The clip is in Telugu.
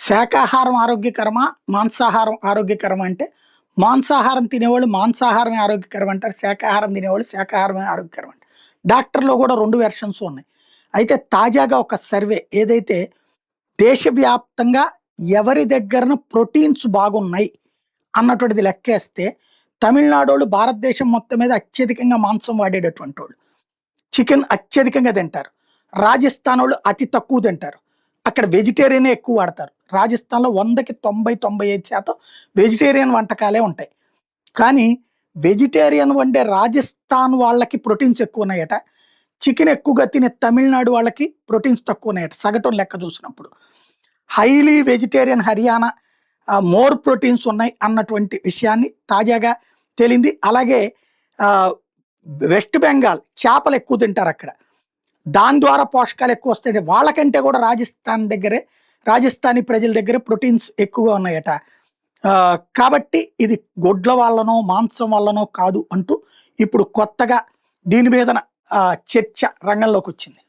శాకాహారం ఆరోగ్యకరమా? మాంసాహారం ఆరోగ్యకరమా అంటే, మాంసాహారం తినేవాళ్ళు మాంసాహారమే ఆరోగ్యకరం అంటారు. శాకాహారం తినేవాళ్ళు శాకాహారమే ఆరోగ్యకరం అంటారు. డాక్టర్‌లో కూడా 2 వెర్షన్స్ ఉన్నాయి. అయితే తాజాగా ఒక సర్వే ఏదైతే దేశవ్యాప్తంగా ఎవరి దగ్గరన ప్రోటీన్స్ బాగున్నాయి అన్నటువంటిది లెక్కేస్తే, తమిళనాడోళ్ళు భారతదేశం మొత్తం మీద అత్యధికంగా మాంసం వాడేటటువంటోళ్ళు. చికెన్ అత్యధికంగా తింటారు. రాజస్థానోళ్ళు అతి తక్కువ తింటారు. అక్కడ వెజిటేరియనే ఎక్కువ వాడతారు. రాజస్థాన్‌లో 100కి 90, 95% వెజిటేరియన్ వంటకాలే ఉంటాయి. కానీ వెజిటేరియన్ వండే రాజస్థాన్ వాళ్ళకి ప్రోటీన్స్ ఎక్కువున్నాయట. చికెన్ ఎక్కువగా తినే తమిళనాడు వాళ్ళకి ప్రోటీన్స్ తక్కువున్నాయట సగటున లెక్క చూసినప్పుడు. Highly vegetarian Haryana more proteins ఉన్నాయి అన్నటువంటి విషయాన్ని తాజాగా తేలింది. అలాగే ఆహ్, వెస్ట్ బెంగాల్ చేపలు ఎక్కువ తింటారక్కడ. దాని ద్వారా పోషకాలు ఎక్కువొస్తాయి. వాళ్ళకంటే కూడా రాజస్థానీ ప్రజల దగ్గర ప్రోటీన్స్ ఎక్కువగా ఉన్నాయట. కాబట్టి ఇది గుడ్ల వల్లనో, మాంసం వల్లనో కాదు అంటూ ఇప్పుడు కొత్తగా దీని మీదన చర్చ రంగంలోకొచ్చింది.